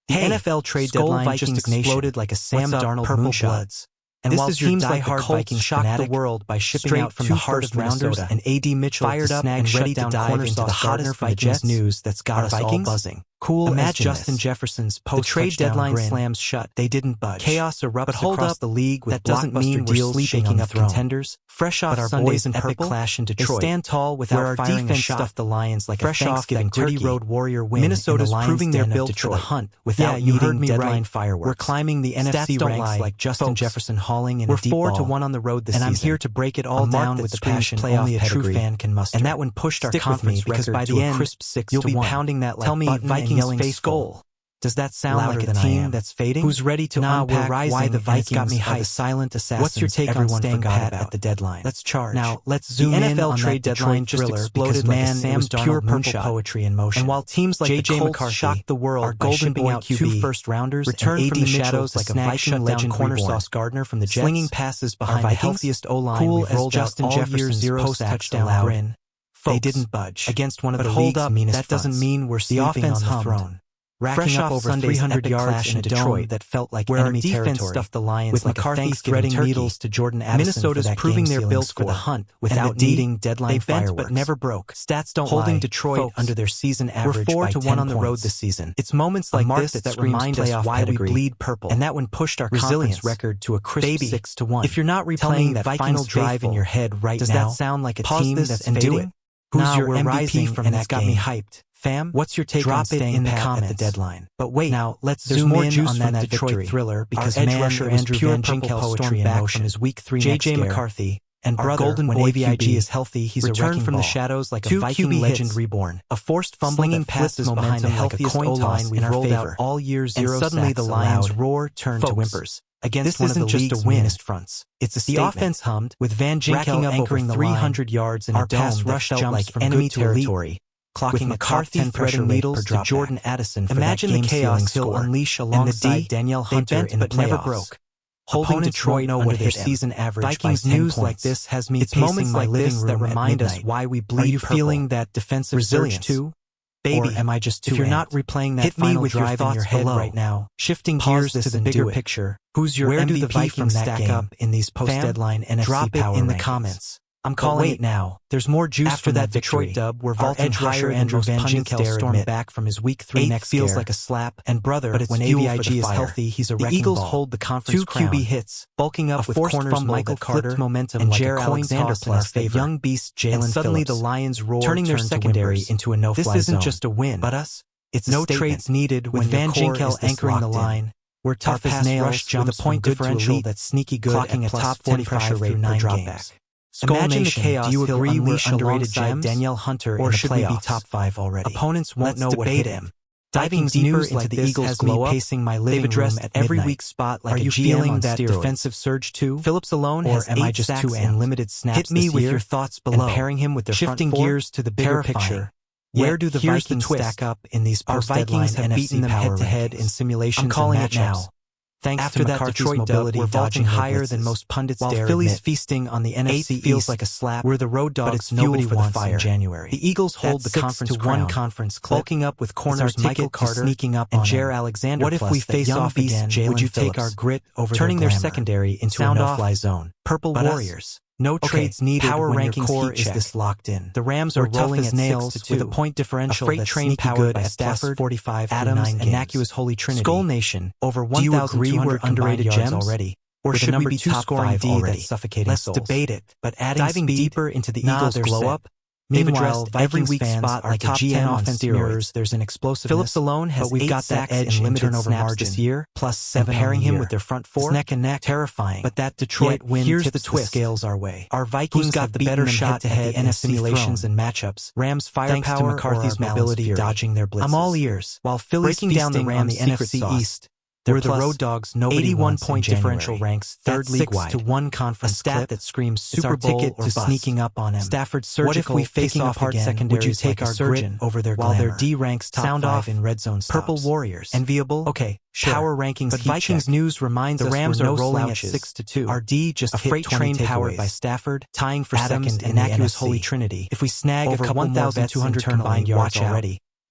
The NFL trade deadline just exploded like a Sam Darnold moonshot. And this is your diehard Vikings shocked the world by shipping out from the heart of Rounders and A.D. Mitchell fired up and ready to dive into the hottest Vikings news that's got us all buzzing. Cool as Justin Jefferson's post-trade deadline slams shut. They didn't budge. Chaos erupts across the league with blockbuster deals shaking up contenders. Fresh off Sunday's epic clash in Detroit, they stand tall without firing a shot. Stuffed the Lions like fresh a Thanksgiving turkey. Road Warrior win. Minnesota's proving they're built for the hunt without needing deadline fireworks. We're climbing the NFC ranks like Justin Jefferson hauling in a deep ball. We're 4-1 on the road this season, and I'm here to break it all down with the passion only a true fan can muster. And that one pushed our confidence because by the end, you'll be pounding that like Vikings face goal. Does that sound like a team that's fading? Who's ready to unpack why the Vikings got me hyped? The silent assassins. What's your take on staying pat at the deadline? Let's charge. Now let's zoom in. The NFL trade deadline just exploded like Sam pure purple poetry in motion. And while teams like J.J. McCarthy shocked the world by shipping out 2 first-rounders, returned from the shadows like a Viking legend corner Sauce Gardner from the Jets, slinging passes behind the healthiest O-line. Cool as Justin Jefferson's post-touchdown grin. They didn't budge against one of the league's meanest fronts. That doesn't mean we're sleeping on the throne. Racking up over 300 yards in a Detroit that felt like where enemy our defense stuffed the Lions with like McCarthy threading needles to Jordan Addison. Minnesota's proving they're built for the hunt without needing deadline fireworks. They bent but never broke. Stats don't holding Detroit under their season average. We're 4-1 on the road this season. It's moments like this that remind us why we bleed purple, and that one pushed our resilience record to a crisp 6-1. If you're not replaying that final drive in your head right now, does that sound like a team that's fading? Who's your MVP from that got me hyped? Fam, what's your take Drop on staying it in the pat comments. at the deadline? But wait, now let's There's zoom more in juice on from that that Detroit victory. thriller because Our edge man, rusher it was Andrew pure Van purple Ginkel poetry stormed in back motion. from his Week 3 J.J. next scare. McCarthy and Our brother, golden when boy AVIG QB is healthy, he's returned a wrecking from the ball. shadows like a 2 Viking QB legend hits, reborn. a forced fumble that passes behind the healthiest O-line we've rolled out all year, and suddenly the Lions' roar turned to whimpers. Against one of the league's meanest fronts. It's a statement. The offense hummed, with Van Ginkel anchoring 300 yards in a dome that felt like enemy territory. Clocking McCarthy threading needles to Jordan Addison for imagine that the chaos he'll unleash alongside Danielle Hunter in the playoffs. Never broke. Holding Detroit under their season average Vikings by 10 news points. Like this has me pacing my living room that remind us why we bleed. Are you feeling that defensive resilience too? Baby, or am I just too if you're not replaying that hit final me with drive your in your head below. Right now, shifting gears to the bigger picture. Who's your MVP do the Vikings stack up in these post-deadline NFC Drop power it in the rankings? Comments. I'm calling it now. There's more juice after that Detroit dub. We're vaulting higher. Andrew Van Ginkel stormed back from his Week 3 next feels scare. Like a slap. And brother, but it's when AVIG is healthy, he's a wrecking Eagles ball. Hold the conference 2 crown. QB hits, bulking up with corners Michael Carter, momentum and like Jair Alexander plus the young beast Jalen Phillips. Suddenly the Lions roar, turning their secondary into a no-fly zone. This isn't just a win, but us. It's no trades needed with Van Ginkel anchoring the line. We're tough as nails with a point differential that's sneaky good, clocking a top 10 pressure rate per dropback. Imagine the chaos. Do you agree we're underrated gems? Danielle Hunter or should we be top 5 already? Opponents won't know what hit him. Diving deeper into the Eagles glow up, pacing my living room at every weak spot like a GM on steroids. Are you feeling that defensive surge too? Phillips alone has 8 sacks and unlimited snaps. Hit me with your thoughts below. And pairing him with their shifting gears to the bigger picture. Where do the Vikings stack up in these post-deadline NFC them head-to-head in simulations? I'm calling it now. Thanks after to that Detroit dub, we're vaulting higher than most pundits dare admit. While Philly's feasting on the NFC feels like a slap, we're the road dogs, but it's nobody for the fire. In January. The Eagles hold the conference crown, one conference clip, bulking up with corners Michael Carter sneaking up and Jair Alexander. What if we face off again? Would you take our grit over turning their secondary into a no-fly zone? Purple Warriors. No trades needed. Power rankings core is this locked in. The Rams are rolling as nails with a point differential. A freight train powered by Stafford, 45, Adams, and Nacua's Holy Trinity. Skull Nation over 1,200 underrated gems already, or should we be top scoring D that's suffocating Let's souls. Debate it. But diving deeper into the Eagles glow up. Meanwhile, every weak spot like a GM offense mirrors, there's an explosiveness. Phillips alone has 8 got that edge in limited turnover margin this year, plus 7 pairing him with their front 4. It's neck and neck, terrifying. But that Detroit win tips the twist. Scales our way. Our Vikings got the better shot to head in simulations and matchups. Rams firepower, thanks to McCarthy's mobility, dodging their blitzes. I'm all ears. While Philly's breaking down the Rams' NFC East. We're the road dogs. 81-point differential ranks third league-wide to 1 conference. A stat that screams Super Bowl ticket to sneaking up on him. Stafford surgical. What if we face off again? Would you take our grit over their glamour? While their D ranks top 5 in red zone stops. Purple Warriors. Enviable? Okay, sure. Power rankings. But Vikings news reminds us the Rams are rolling at 6-2. Our D just a freight train powered by Stafford, tying for Adams second in Nacua's Holy Trinity. If we snag over a couple 1,200 combined yards already.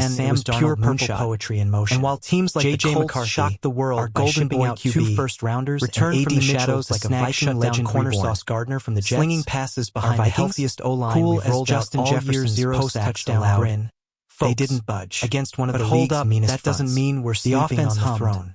man, Sam it was pure purple moonshot. poetry in motion. And while teams like J.J. the Colts McCarthy shocked the world our by golden shipping boy out QB, 2 first-rounders, returned and from AD the Mitchell shadows like a Viking legend corner reborn, sauce Gardner from the Jets, slinging passes behind our the Vikings, healthiest O-line cool we've as rolled Justin out all year, Jefferson's 0 post-touchdown touchdown grin. They Folks, didn't budge against one of but the hold league's up, meanest that doesn't fronts. mean we're The sleeping offense on the hummed. throne.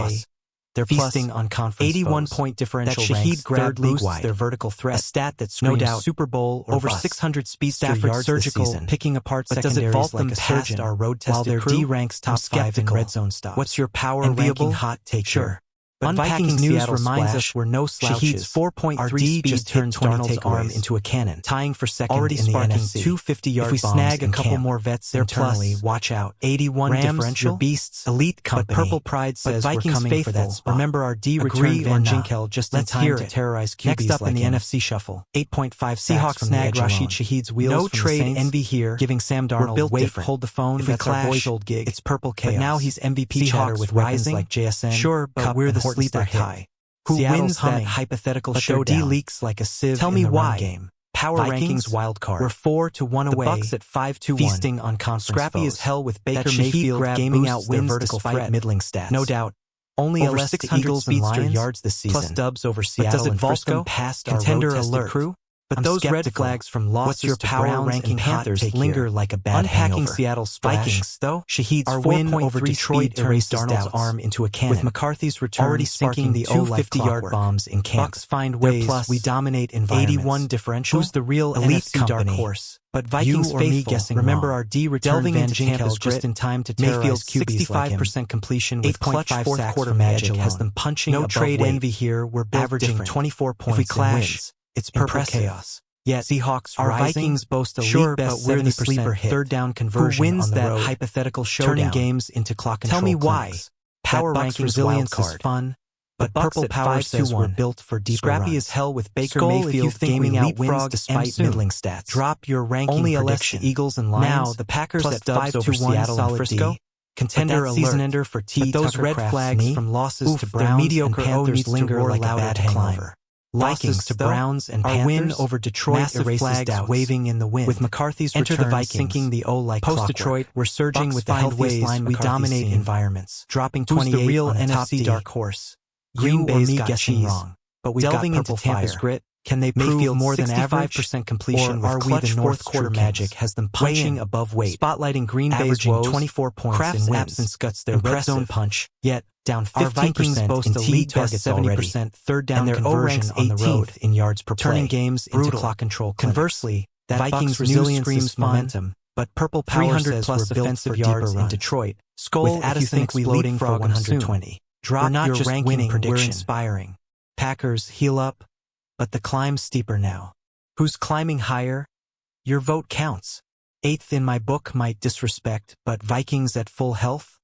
way. They're feasting on conference 81-point differential that ranks Shaheed grad third boosts league-wide. their vertical threat, A stat that no screams doubt, Super Bowl or over bust. 600 speedster Stafford yards surgical, this season, picking apart but does it secondaries vault like them a past surgeon, our road-tested while their crew? D ranks I'm top 5 in skeptical. red zone stops. What's your power Enviable ranking hot take? Sure. Here? But Unpacking Vikings news Seattle reminds splash, us we're no slouches. Shaheed's 4.3 Our speed just turns hit 20 Darnold's arm takeaways, into a cannon, tying for second already in the sparking NFC. 2 50-yard If we bombs snag a in couple camp, more vets they're internally, plus. watch out. 81 Rams, differential, your beasts, elite company. But Purple Pride says Vikings we're coming faithful. for that spot. Remember our D Agree returned Van or not? Ginkel just Let's in time hear to it. terrorize QBs Next up like in the him. NFC shuffle, 8.5 Seahawks snag Rashid alone. Shaheed's wheels No from trade the Saints, envy here, giving Sam We're Darnold built wait, different. hold the phone, If we that's our clash, boy's old gig. it's purple chaos. But now he's MVP Seahawks chatter with rising, weapons like JSN, sure, but Cup we're and the Horton sleeper stack hit. high. Who Seattle's wins humming, that hypothetical but their showdown? D leaks like a sieve Tell in me the run why. game. Power Vikings rankings wild card. We're 4-1 The away. Bucks at 5-1, feasting on conference scrappy foes. as hell with Baker That Shaheed Mayfield grab gaming boosts out their wins vertical despite threat. middling stats. No doubt. Only Over LS 600 Eagles and speedster Lions, yards this season. plus dubs over But Seattle does it and vault Frisco. them past Contender our road-tested alert. crew? But I'm those red skeptical. flags from What's losses your to power Browns ranking and hot Panthers take linger here? like a bad Unpacking hangover. Seattle's splash. Vikings, though, Shaheed's our win 4.3 over Detroit speed erased erases Darnold's doubts. arm into a cannon. With McCarthy's return already sparking sinking the 250-yard bombs in camp. Bucks find Their ways. plus We dominate environments. 81 differential. Who's the real elite NFC dark company? horse? But Vikings You or me faithful, guessing remember wrong. our D return Delving Van into Ginkel Tampa's just grit, in time to terrorize Mayfield's QBs like him. 65% completion with clutch 0.5 fourth sacks quarter from the edge magic has alone. them punching No above trade weight. envy here. We're built Averaging different. 24 points If we and clash, wins. it's purple Impressive. chaos. Yet Seahawks our rising? Vikings boast a Sure, league best but we're the 70% sleeper hit. third down conversion Who wins on the that road, hypothetical showdown? turning games into clock control Tell me why. clinics. Power That Bucks rankings resilience wild is card. fun, The but Bucks purple at power says we're 5-1. built for deeper Scrappy runs. as hell with Baker Skull if Mayfield you think gaming we out leapfrog wins despite soon. middling stats. Drop your ranking Only prediction. LS Eagles and Lions. Now the Packers plus at dubs over 5-1 Seattle and solid Frisco. D. Contender But that alert. season ender for T. But those Tucker red Kraft's flags knee? from losses to Oof, Browns their mediocre and Panthers needs to linger roar like a loud bad to climb. hangover. Losses Vikings, to though, Browns and our Panthers, win over Detroit massive erases flags doubts. waving in the wind. With McCarthy's Enter return the Vikings, sinking the O like post clockwork. Detroit, we're surging Bucks with the find healthiest ways. line We McCarthy's dominate seen. environments. Dropping Who's 28 the real on the top NFC D. dark horse? Green You or Bay's me got guessing cheese, wrong. but we've Delving got into purple Tampa's fire. grit, Can they prove Mayfield more than 65% average? completion Or with are we clutch the fourth North quarter True magic Kings? has them Weigh punching in. above weight. Spotlighting Green Bay's Averaging woes, 24 points Kraft's and wins. absence guts their Impressive. red zone punch. Yet Down our Vikings 15% boast in a T league best targets 70% third down and their O conversion ranks on the road 18th in yards per play. turning games into Brutal. clock control clinics. Conversely, that Vikings Vikings resilience news screams is fun, momentum, but purple power 300 says plus we're built offensive for yards deeper in runs. Detroit. Skull With if you Addison think we exploding for leapfrog 120. 120. Drop We're not your just ranking winning, we're prediction. inspiring. Packers heal up, but the climb's steeper now. Who's climbing higher? Your vote counts. 8th in my book might disrespect, but Vikings at full health?